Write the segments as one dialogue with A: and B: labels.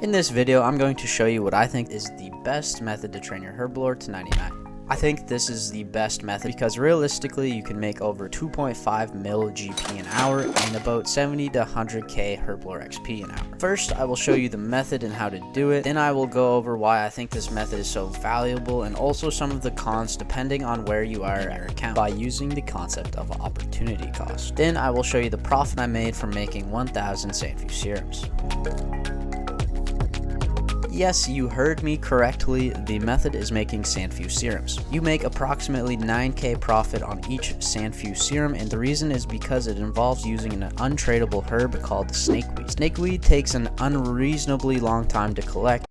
A: In this video, I'm going to show you what I think is the best method to train your Herblore to 99. I think this is the best method because realistically you can make over 2.5 mil GP an hour and about 70 to 100k Herblore XP an hour. First, I will show you the method and how to do it. Then I will go over why I think this method is so valuable and also some of the cons depending on where you are in your account by using the concept of opportunity cost. Then I will show you the profit I made from making 1000 Sanfew serums. Yes, you heard me correctly, the method is making Sanfew serums. You make approximately 9k profit on each Sanfew serum, and the reason is because it involves using an untradeable herb called snakeweed. Snakeweed takes an unreasonably long time to collect,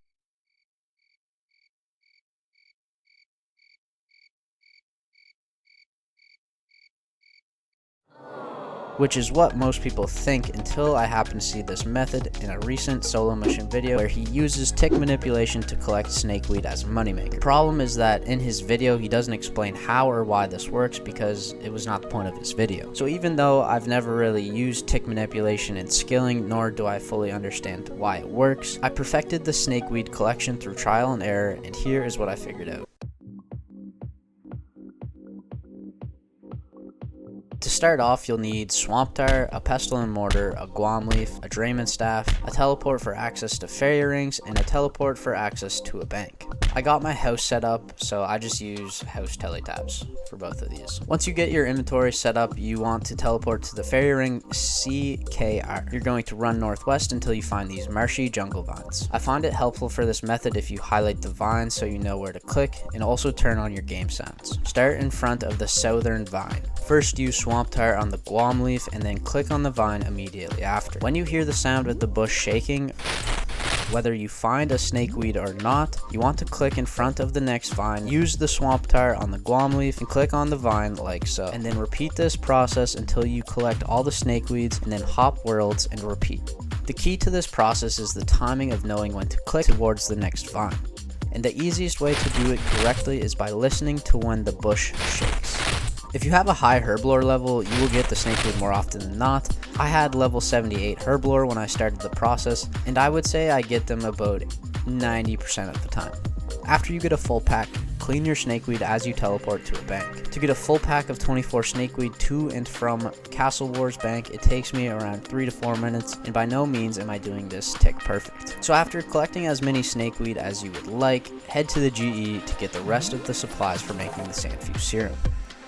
A: which is what most people think until I happen to see this method in a recent solo mission video where he uses tick manipulation to collect snakeweed as a moneymaker. Problem is that in his video he doesn't explain how or why this works because it was not the point of his video. So even though I've never really used tick manipulation in skilling, nor do I fully understand why it works, I perfected the snakeweed collection through trial and error, and here is what I figured out. To start off, you'll need swamp tar, a pestle and mortar, a guam leaf, a drayman staff, a teleport for access to fairy rings, and a teleport for access to a bank. I got my house set up, so I just use house teletabs for both of these. Once you get your inventory set up, you want to teleport to the fairy ring CKR. You're going to run northwest until you find these marshy jungle vines. I find it helpful for this method if you highlight the vine so you know where to click, and also turn on your game sounds. Start in front of the southern vine. First use swamp tar on the guam leaf and then click on the vine immediately after. When you hear the sound of the bush shaking, whether you find a snakeweed or not, you want to click in front of the next vine, use the swamp tar on the guam leaf and click on the vine like so, and then repeat this process until you collect all the snakeweeds, and then hop worlds and repeat. The key to this process is the timing of knowing when to click towards the next vine, and the easiest way to do it correctly is by listening to when the bush shakes. If you have a high Herblore level, you will get the snakeweed more often than not. I had level 78 Herblore when I started the process, and I would say I get them about 90% of the time. After you get a full pack, clean your snakeweed as you teleport to a bank. To get a full pack of 24 snakeweed to and from Castle Wars Bank, it takes me around 3 to 4 minutes, and by no means am I doing this tick perfect. So after collecting as many snakeweed as you would like, head to the GE to get the rest of the supplies for making the Sanfew serum.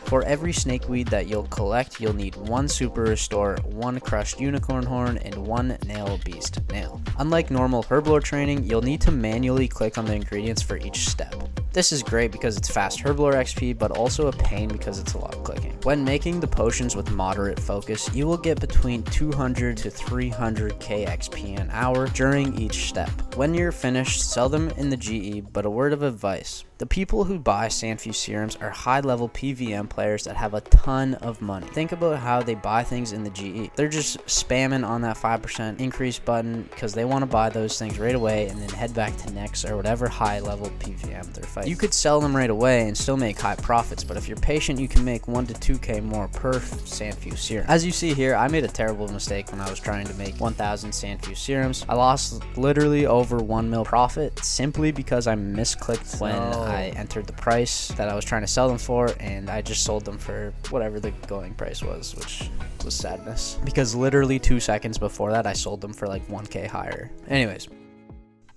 A: For every snakeweed that you'll collect, you'll need 1 super restore, 1 crushed unicorn horn, and 1 nail beast nail. Unlike normal Herblore training, you'll need to manually click on the ingredients for each step. This is great because it's fast Herblore XP, but also a pain because it's a lot of clicking. When making the potions with moderate focus, you will get between 200 to 300k XP an hour during each step. When you're finished, sell them in the GE, but a word of advice. The people who buy Sanfew serums are high-level PVM players that have a ton of money. Think about how they buy things in the GE. They're just spamming on that 5% increase button because they want to buy those things right away and then head back to Nex or whatever high-level PVM they're fighting. You could sell them right away and still make high profits, but if you're patient, you can make 1 to 2k more per Sanfew serum. As you see here, I made a terrible mistake when I was trying to make 1000 Sanfew serums. I lost literally over 1 mil profit simply because I misclicked when I entered the price that I was trying to sell them for, and I just sold them for whatever the going price was, which was sadness because literally 2 seconds before that I sold them for like 1k higher. Anyways,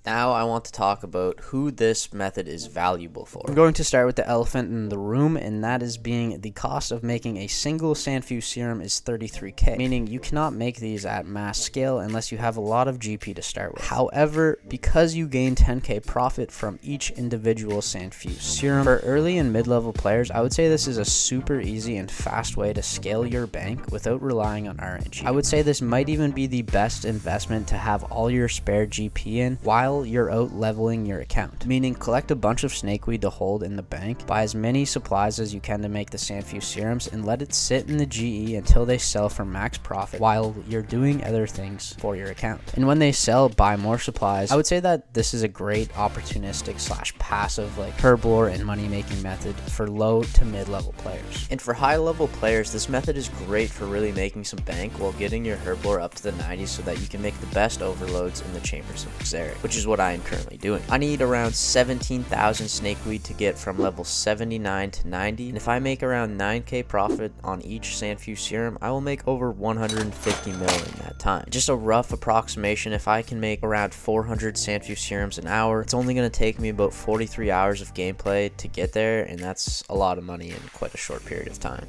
A: now I want to talk about who this method is valuable for. I'm going to start with the elephant in the room, and that is being the cost of making a single Sanfew serum is 33k, meaning you cannot make these at mass scale unless you have a lot of GP to start with. However, because you gain 10k profit from each individual Sanfew serum, for early and mid-level players, I would say this is a super easy and fast way to scale your bank without relying on RNG. I would say this might even be the best investment to have all your spare GP in while you're out leveling your account, meaning collect a bunch of snakeweed to hold in the bank, buy as many supplies as you can to make the Sanfew serums, and let it sit in the GE until they sell for max profit while you're doing other things for your account. And when they sell, buy more supplies. I would say that this is a great opportunistic / passive like Herblore and money making method for low to mid-level players. And for high level players, this method is great for really making some bank while getting your Herblore up to the 90s so that you can make the best overloads in the Chambers of Xeric, which which is what I am currently doing. I need around 17,000 snakeweed to get from level 79 to 90, and if I make around 9k profit on each Sanfew serum, I will make over 150 mil in that time. Just a rough approximation, if I can make around 400 Sanfew serums an hour, it's only going to take me about 43 hours of gameplay to get there, and that's a lot of money in quite a short period of time.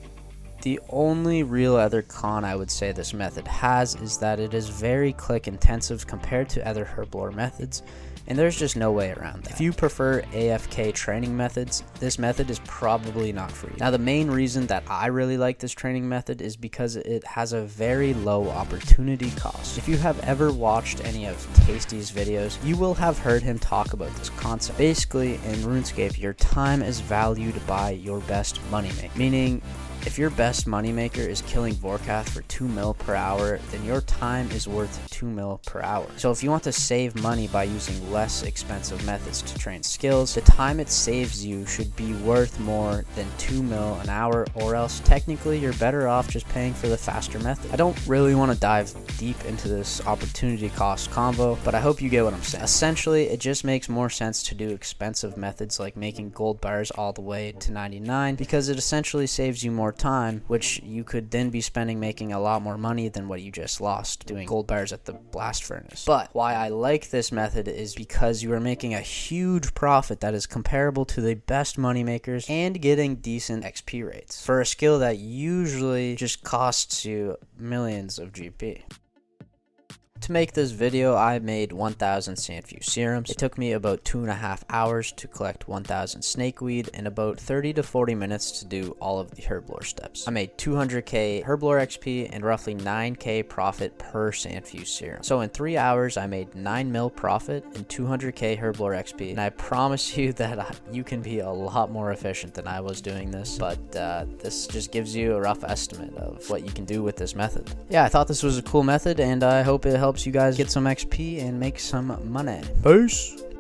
A: The only real other con I would say this method has is that it is very click intensive compared to other herblore methods, and there's just no way around that. If you prefer AFK training methods, this method is probably not for you. Now, the main reason that I really like this training method is because it has a very low opportunity cost. If you have ever watched any of Tasty's videos, you will have heard him talk about this concept. Basically, in RuneScape, your time is valued by your best money maker, meaning if your best moneymaker is killing Vorkath for 2 mil per hour, then your time is worth 2 mil per hour. So if you want to save money by using less expensive methods to train skills, the time it saves you should be worth more than 2 mil an hour, or else technically you're better off just paying for the faster method. I don't really want to dive deep into this opportunity cost convo, but I hope you get what I'm saying. Essentially, it just makes more sense to do expensive methods like making gold bars all the way to 99, because it essentially saves you more time, which you could then be spending making a lot more money than what you just lost doing gold bars at the blast furnace. But why I like this method is because you are making a huge profit that is comparable to the best money makers and getting decent XP rates for a skill that usually just costs you millions of GP. To make this video, I made 1,000 Sanfew serums. It took me about 2.5 hours to collect 1,000 snakeweed and about 30 to 40 minutes to do all of the herblore steps. I made 200k herblore XP and roughly 9k profit per Sanfew serum. So in 3 hours, I made 9 mil profit and 200k herblore XP. And I promise you that you can be a lot more efficient than I was doing this, but this just gives you a rough estimate of what you can do with this method. Yeah, I thought this was a cool method, and I hope it helps you guys get some XP and make some money. Peace!